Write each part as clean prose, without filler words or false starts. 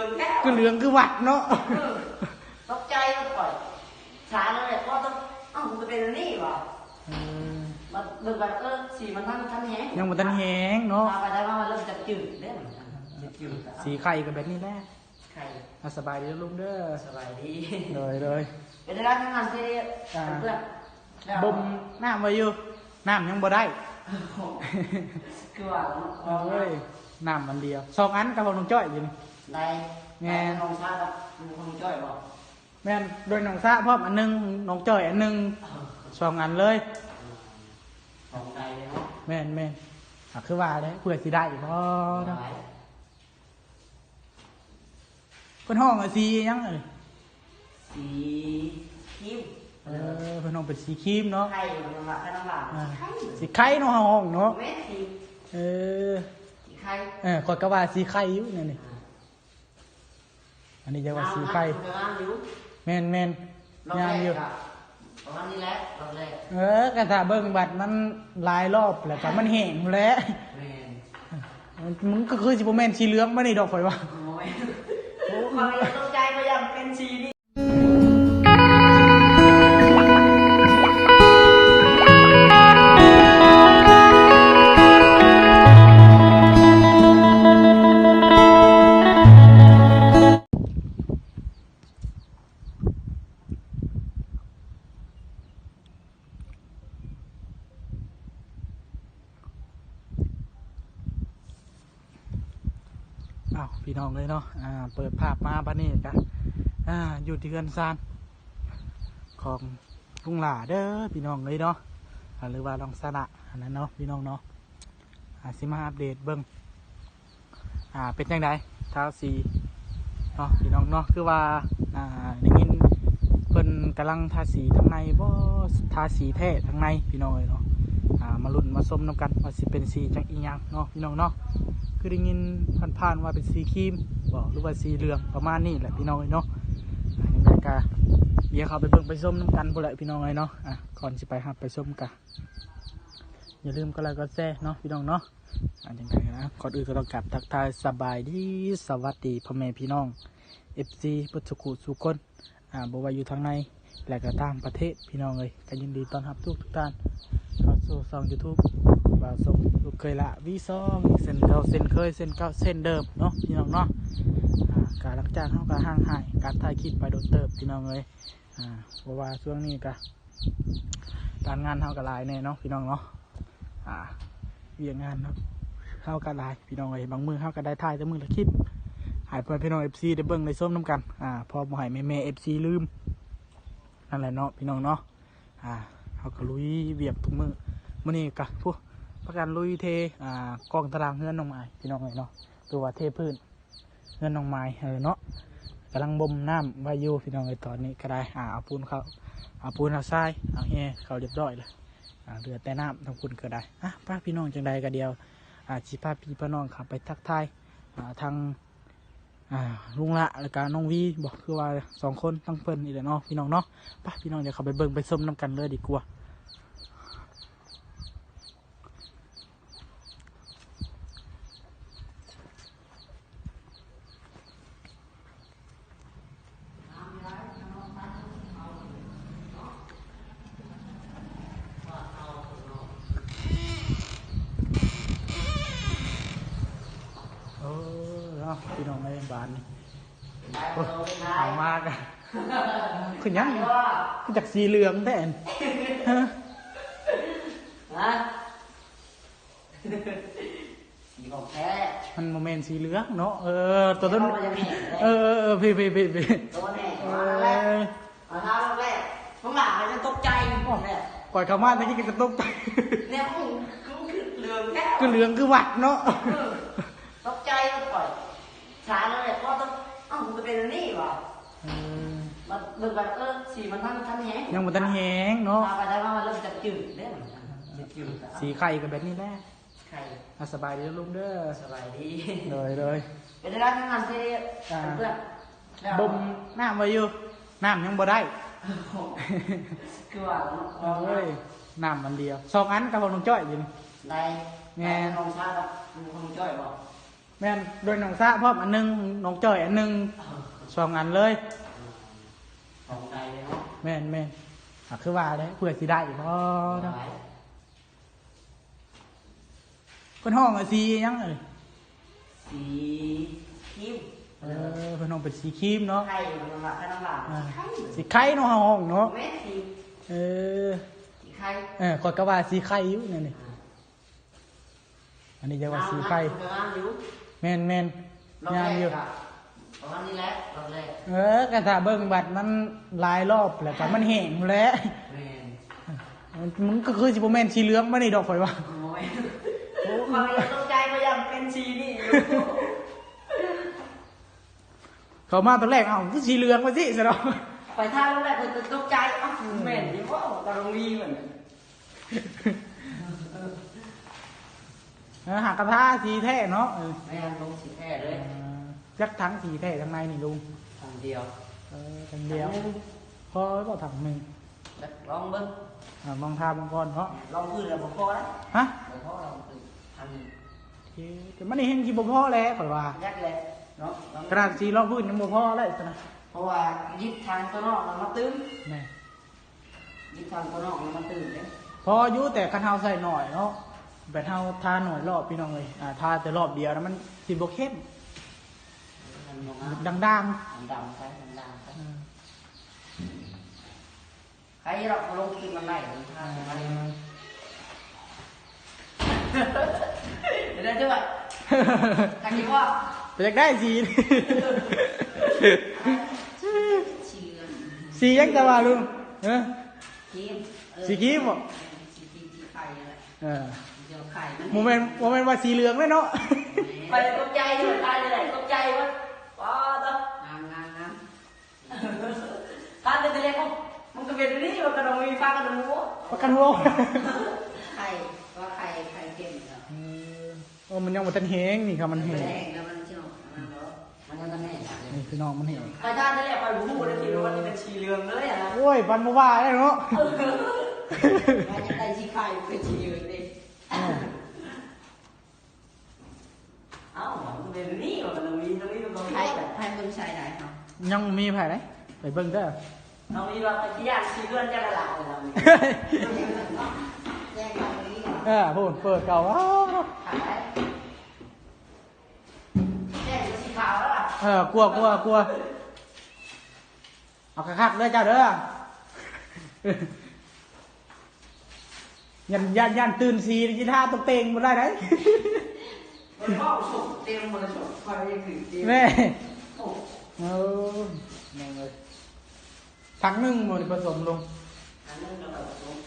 องแค่คือเหลืองคือหวัดเนาะตกใจก็ปล่อยช้าเลยก็ต้องมันจะเป็นนี่วะมันเดินแบบสีมันทันแห้งยังมันทันแห้งเนาะไปได้ว่ามันเริ่มจะจืดได้เหมือนกันสีไข่กับแบบนี้แหละไข่สบายดีลุงเด้อสบายดีเลยเป็นได้ทั้งงานที่เพื่อนบ่มน้ำไว้อยู่น้ำยังบ่ได้คือว่าเอ้ยน้ำมันเดียว2 อันกับน้องจ้อยอยู่นี่ได้แม่น้องชาครับน้องจ้อยบอกแม่นโดยน้องซะพร้อมอันนึงน้องจ้อยอันนึง2 อันเลยของใดเลยเนาะแม่นคือว่าเลยเพื่อสิได้บ่เนาะเพิ่นห้องสียังสีครีมเพิ่นห้องเป็นสีครีมเนาะไข่น้ำหลักสีไข่เนาะห้องเนาะสีไข่ขอดกระว่าสีไข่อยู่นี่อันนี้จะว่าสีไข่แม่นงามอยู่ประมาณนี้แหละรอบแรกกระถาเบิ่งบัดมันหลายรอบแล้วก็มันแห้งแล้วมันก็คือสิบ่แม่นสีเหลืองบ่นี่ดอกข่อยว่าความยังต้องใจพยายามเป็นสีนี่พี่น้องเลยเนาะเปิดภาพมาบ้านนี้กันอยู่ที่เรือนซานของลุงหล่าเด้อพี่น้องเลยเนาะหรือว่าลองสนะอันนั้นเนาะพี่น้องเนาะสิมาอัปเดตเบิ้งเป็นยังไงท้าสีเนาะพี่น้องเนาะคือว่าได้ยินเพิ่นกำลังทาสีทั้งในบ่ทาสีแท้ทั้งในพี่น้องเลยเนาะมาลุ้นมาส้มน้ำกันว่าสิเป็นสีจังอีหยังเนาะพี่น้องเนาะคือได้ยินผ่านๆว่าเป็นสีครีมบอกหรือว่าสีเหลืองประมาณนี้แหละพี่น้องเนาะยังไงก็เดี๋ยวเขาไปเบิ่งไปส้มน้ำกันพอแหละพี่น้องเนาะก่อนสิไปหับไปส้มกันอย่าลืมก็ไลค์ก็แชร์เนาะพี่น้องเนาะยังไงนะก่อนอื่นก็ต้องกลับทักทายสบายดีสวัสดีพ่อแม่พี่น้อง FC ปัจจุบันสุคนบอกว่าอยู่ทางในและก็ต่างประเทศพี่น้องเลยก็ยินดีต้อนรับทุกท่านเข้าสู่ช่อง YouTubeบ่าวส่งลูกเคยละวีซองเส้นเก่าเส้นเคยเส้นเก่าเส้นเดิมเนาะพี่น้องเนาะการหลังจากเขาก็ห่างหายการถ่ายคลิปไปโดนเติบพี่น้องเลยเพราะว่าช่วงนี้ก็การงานเขาก็หลายแน่เนาะพี่น้องเนาะเวียงงานเนาะเขาก็หลายพี่น้องเลยบางมือเขาก็ได้ถ่ายแต่มือละคลิปหายไปพี่น้อง FC ได้เบิ่งได้ส้มน้ำกันพอบ่ให้แม่ FC ลืมนั่นแหละเนาะพี่น้องเนาะเขาก็ลุยเวียกทุกมือมื้อนี้ก็พวกประกันลุยเทกองตารางเงินน้องไม้พี่น้องเลยเนาะตัวว่าเทพื้นเงินน้องไม้เนาะกำลังบ่มน้ำไว้อยู่พี่น้องเลยตอนนี้ก็ได้เอาปูนเอาทรายเอาแห่เขาเรียบร้อยเลยเหลือแต่น้ำทั้งคุณก็ได้ป้าพี่น้องจังใดก็เดียวสิพาพี่น้องขับไปทักทายทางลุงละแล้วก็น้องวีบอกคือว่า2 คนทั้งเพิ่นนี่แหละเนาะพี่น้องเนาะป้าพี่น้องเดี๋ยวเขาไปเบิ่งไปส้มน้ำกันเลยดีกว่าพี่น้องในบ้านนี่เอามากอะคือยังคือจากสีเหลืองแทนสีของแท้มันโมเมนต์สีเหลืองเนาะตัวต้นพี่ตัวแน่ท่าแรกน้องหลานจะตกใจเนี่ยก่อยขม่าตะกี้ก็ตกใจเนี่ยคือเหลืองแท้คือเหลืองคือหวัดเนาะตกใจก็ปล่อยช้าเลยก็ต้องมันจะเป็นนี่วะมันเดินแบบสีมันทันแห้งยังมันทันแห้งเนาะไปได้ว่ามันเริ่มจะจืดได้เหมือนกันสีไข่กับแบบนี้แหละไข่สบายดีลุงเด้อสบายดีเลยเป็นได้ทั้งงานที่เพื่อนบ่มน้ำไว้อยู่น้ำยังบ่ได้คือว่าน้ำมันเดียว2 อันกับน้องจ้อยอยู่นี่ได้น้องชาครับน้องจ้อยบอก แม่นโดยน้องซะพร้อมอันหนึงน้องจ้อยอันหนึง2อันเลย ของใจเลยเนาะ แม่นคือว่าเลยเพื่อสิได้บ่เนาะเพิ่นห้องว่าสีหยังเอ้ย สีคิ้ว เพิ่นห้องเป็นสีครีมเนาะ ไข่มันละไข่น้ำหลากไข่ สีไข่เนาะห้องเนาะ แม่สี เออ สีไข่ ข้อยก็ว่าสีไข่อยู่นี่อันนี้จะว่าสีไข่ งามอยู่ แม่น รอบ งาม แร อยู่ กอะประมาณนี้แหละรอบแรก ก็ถ้าเบิ่งบัดมันหลายรอบแล้วก็มันแห้งแล้ว แม่น มันก็คือสิบ่แม่นสีเหลืองบ่นี่ดอกข่อยว่า โอ้ยความยังตกใจก็ยังเป็นชีนี่อยู่ เขามาตอนแรกคือสีเหลืองว่าสิซะเนาะ ไปท่ารอบแรกคนตกใจอ้าวแม่นนี่ว่าตะลงวีเหมือน หากระทาสีแท้เนาะ แม่นลงสีแท้เลย จักทั้งสีแท้ทั้งในนี่ลุง ทางเดียว ทั้งเดียวพอก็ถังหนึง ลองเบิ้ง ลองทาบางก่อนเนาะ ลองพื้นแล้วบ่พอแล้ว ฮะ บ่พอลองพื้นทางนี้ แต่มันนี่เห็นสิบ่พอแล้วข่อยว่า ยักเลยเนาะ กระดาษสีรองพื้นยังบ่พอแล้วซะนะ เพราะว่ายิบทางตัวนอกมันมาตื้ม แม่ ยิบทางตัวนอกมันมาตื้มเลย พออยู่แต่คันเฮาใส่หน่อยเนาะแบบเฮาทาหน่อยรอบพี่น้องเอ้ยทาแต่รอบเดียวแล้วมันสิบ่เข้ม มันบ่งาม ดัง ดำไปมันดำไป ๆ ใครเราลงคลิปมันได้มันทางมันเดี๋ยวด้วยใครคิดว่า แต่อยากได้สี ชีเรือน สียังจะว่าลุงเออ ครีม สีครีมบ่ สีครีมสีไข่อะไร เออ เดี๋ยวไข่มัน โมเมนต์ว่าสีเหลืองเลยเนาะ ไปตกใจด้วยตายเลยตกใจวะว้าต้องงามตาจะเรียกมันก็เป็นนี่มันกระดองมีฟ้ากระดองหัว ประกันหัว ไข่ว่าไข่เค็มเหรอ โอ้มันยังบ่ทันแห้งนี่ครับมันแห้ง แห้งแล้วมันเชื่อมันเหรอมันยังแห้ง นี่พี่น้องมันแห้ง ไข่ท่านนี่แหละไปหูเลยคิดว่านี่เป็นชีเรืองเลยอ่ะ โอ้ยปันบ่ว่าได้เนาะ มันจะได้ชีไข่เป็นชีเรืองดิเอ้ามันเป็นนี่มันตรงนี้มันต้องใช้แบบให้คนใช้ได้ครับ ยังมีไผได้ไปเบิ่งเด้อ เรามีว่าที่ญาติชีเรือนจะละลายเราแยกกันนี้ พูดเปิดเก่าว้าว ขายแยกสีขาวแล้วล่ะ กลัวเอาคักๆเด้อเจ้าเด้อยันตื่นสีกีตาร์ตกเต็งบ่ได้ไหน มันก็สุกเต็มหมดเลยสุกไฟยังถึงเต็ม แม่ โอ้ แม่เลยถังหนึงบ่ได้ผสมลง อันนั้นก็แบบสุก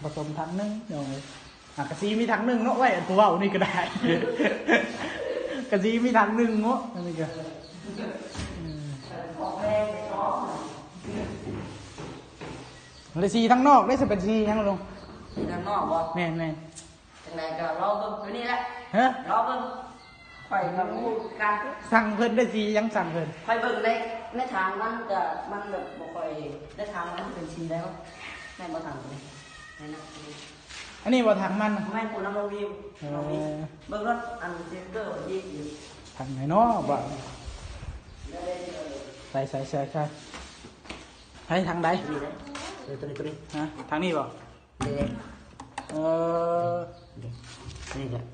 ผสมถังหนึงเดี๋ยวเลยกระซีมีถังหนึงเนาะไว้อันตัวเว้านี่ก็ได้ กระซีมีถังหนึงเนาะอันนี้ก็ ของแรงชอบ เลยซีทั้งนอกได้สิเป็นซีทั้งลง ที่ด้านนอกบ่ แม่น จังไรก็รอเบิ่งอยู่นี่แหละ เฮ้ย รอเบิ่งไฟกับงูกัน สั่งเพิ่นได้ซียังสั่งเพิ่น ไฟเบิ่งในทางมันจะมันแบบบ่ค่อยในทางมันเป็นชีแล้วแม่บ่ทางเลยนี่นะ อันนี้บ่ถังมัน แม่กูน้ำลงวิวน้ำวิวเบิ่งรถอันเซนเตอร์ยี่อยู่ ถังไหนเนาะบ่ ได้ได้ได้ ใส่ให้ทางใด นี่นะตัวนี้ ฮะทางนี้บ่ นี่ นี่แหละ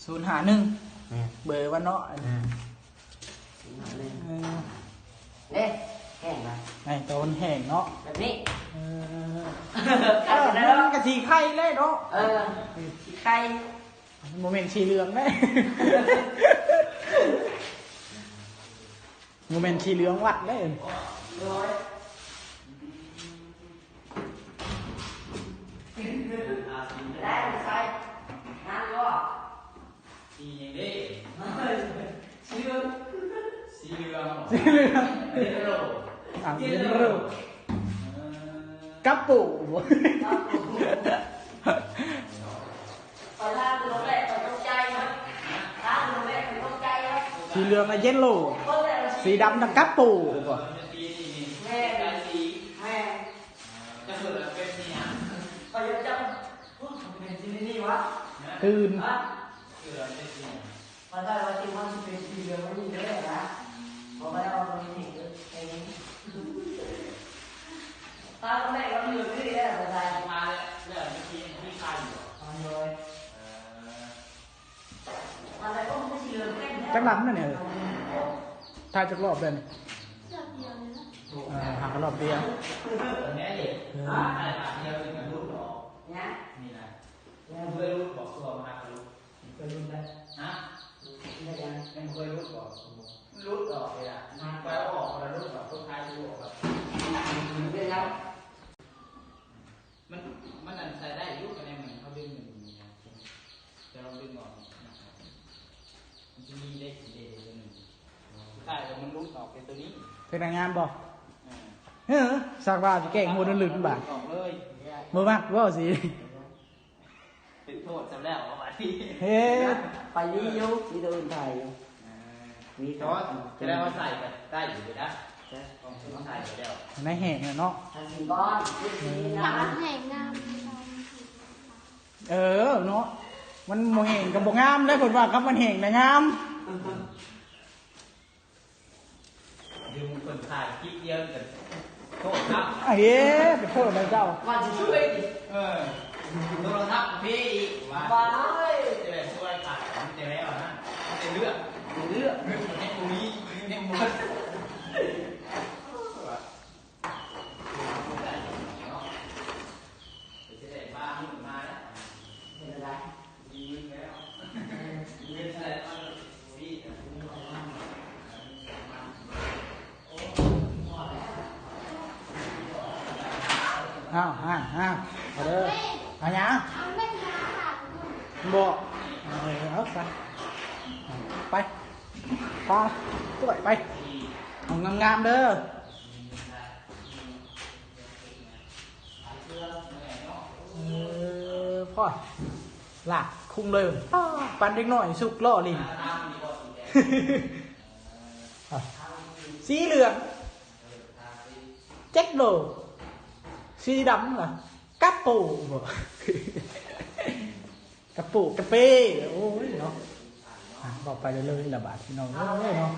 051เบอร์ว่าเนาะ นี่แห้งนะ ไอ้ตัวมันแห้งเนาะ แบบนี้ มันกะสีไข่เลยเนาะ สีไข่ โมเมนต์สีเหลืองเลยโมเมนต์สีเหลืองวัดเลย ร้อยได้ใส่น้ำก็ สีอย่างนี้ สีเหลือง สีเหลือง สีเหลือง เยลโล่ เย็นรูกับปู่ ไปล่าตัวแรกไปตกใจนะล่าตัวแรกไปตกใจนะ สีเหลืองอะเย็นโลสีดำดังกับปู่ สีนี่ แม่ ได้สี แม่ จะเกิดเป็นนี่ฮะ ไปยังจังเป็นที่นี่วะ ตื่น ฮะ เกิดเป็นสี ไป พอได้ว่าที่มันเป็นสีเหลืองมันนี่เลยนะพอไม่เอาตรงนี้เองตาแม่ก็เหลืองนี่แหละแต่ใจ มาเลยเรื่องที่ที่ใครอยู่ ทำเลยอะไรก็ไม่สีเหลืองแค่นี้ จักหลังนั่นเนี่ยถ่ายจักรอบเลยนี่ เสื้อเดียวเลยนะ หากรอบเดียว แม่เด็กอะไรแบบเดียวเป็นรุ่นหรอ เนี่ย นี่นะเคยรุ่นบอกตัวมารุ่น ไปดูได้ ฮะ ได้ยัง ยังเคยรุ่นบอกรุ่นออกเลยอ่ะไปออกแล้วรุ่นแบบคนไทยรู้ออกแบบ เรื่องแล้ว มันนั่นใส่ได้ยุคกันในเหมือนเขาดึงหนึ่งนะจะลองดึงออกมันจะมีเลขสีเดตัวหนึ่งใช่แต่มันรุ่นออกเป็นตัวนี้ เป็นนางงามบ่เฮ้อสักว่าสิแกล้งโมเดลลื่นบ่า ออกเลย บ่มักบ่สิ เป็นโทษจำแล้วเอาไว้ที่ เฮ้ ไปยี่ยุที่โดนไทยมี แต่ ก็ ว่าจะได้ว่าใส่กันได้อยู่เลยนะต้องใส่ไปแล้ว ในแหงเนาะ ทำสิ่งก้อนพูดดี อยา นะ กแห่งงามในตอน เนาะมันโมเหงกับบ่งามได้ผลว่าครับมันเหงแต่งาม ดึงคนถ่ายคลิปเดียวกันโทษครับ เฮ้เป็นโทษอะไรเจ้า ว่าจะช่วยดิ โทรศัพท์พี่อีกว่า บ้าเลย จะไปช่วยขาดมันจะแล้วนะมันจะเลือก เลือก เลือกมันให้กูนี้ยังหมดจะได้บ้ามึงมาแล้ว เป็นอะไร ยิงมึงแล้วยิงอะไรเอาพี่ อ้าวเอาเด้อเอาหยัง เอาแม่ยาค่ะคุณ บ่เอาไปไปปลาตัวไปเอางามๆเด้อพ่อหลักคุ้งเลยปันเด็กน้อยสุกล่อลิง สีเหลืองแจ็คโดสีดำเหรอกัปปูบ่กัปปูกระเป้โอ้ยเนาะบอกไปเลยๆละบาทพี่น้องเอ้ยเนาะ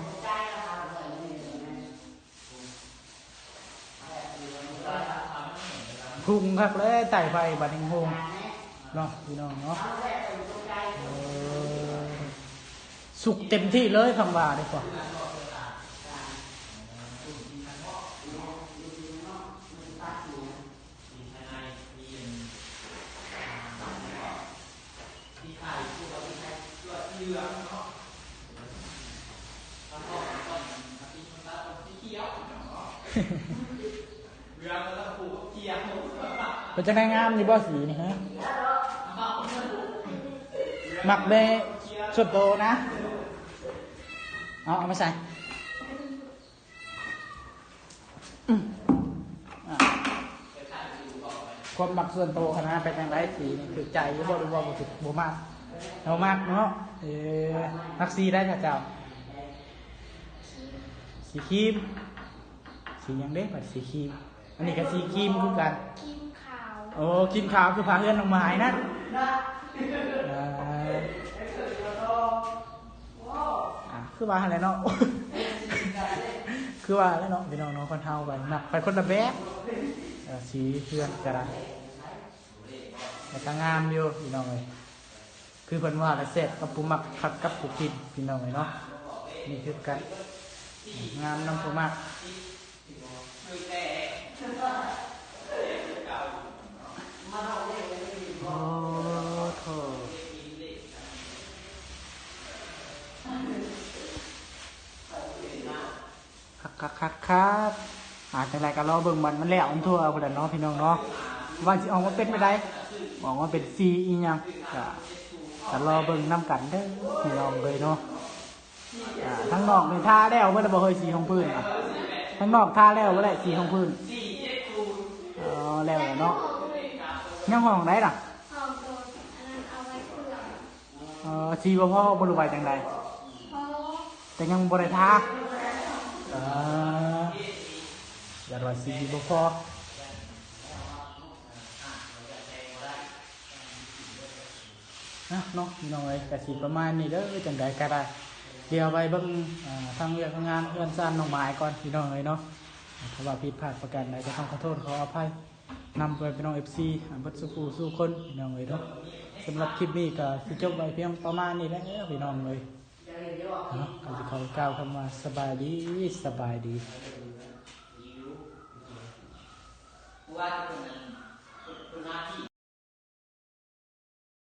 พุงคักเลยไต่ไฟบาดเองโฮงเนาะพี่น้องเนาะสุกเต็มที่เลยคำว่าดีกว่า เป็นจะงามนี่บ่สีนี่ฮะหมักเบสุดโตนะเอามาใส่ความหมักส่วนโตขนาดเป็นยังไงสีนี่ถือใจบ่หรือว่าบ่ถือบ่มากเอามากเนาะมักสีได้ค่ะเจ้าสีครีมสียังเด้ปัดสีครีมอันนี้ก็สีครีมคือกัน กินขาว โอ้กินขาวคือพาเพื่อนลงมาให้นั่นคือว่าอะไรเนาะ คือว่าอะไรเนาะพี่น้องคนเท่ากันหนักไปคนละแบบสีเพื่อนกระไรแต่ก็งามอยู่พี่น้องเลยคือเพิ่นว่าแล้วเสร็จกับปูมักผัดกับปูกินพี่น้องเลยเนาะนี่คือกันงามน้ำปูมักโอ้โถครับอาจจะไรก็รอเบิ่งมันแล้วมันทั่วคนละเนาะพี่น้องเนาะว่าสิออกมาเป็นไปได้ออกมาเป็นซีอีหยังก็รอเบิ่งน้ำกันเด้อพี่น้องเลยเนาะทั้งนอกนี่ท่าแล้วไม่ได้บอกเคยสีของพื้นทั้งนอกท่าแล้วไม่ได้สีของพื้นแล้วเนาะยังห้องไหนล่ะ ห้องโดนอันนั้นเอาไว้เผื่อ สีบ่พ่อบริวารจังใด เพราะ แต่ยังบริท่าอย่าว่าสีบ่พอ นะเนาะพี่น้องเอ้ยกะสิประมาณนี้เด้อจังใดก็ได้เดี๋ยวไปเบิ่งทางเรื่องงานเอื้อนซ่านน้องหมายก่อนพี่น้องเอ้ยเนาะถ้าว่าผิดพลาดประการใดก็ต้องขอโทษขออภัยนำไปพี่น้อง FC บัดสู้คนพี่น้องเอ้ยเนาะสำหรับคลิปนี้ก็สิจบไว้เพียงประมาณนี้แหละพี่น้องเอ้ยเนาะก็สิขอกล่าวคำว่าสบายดีสบายดี ว่า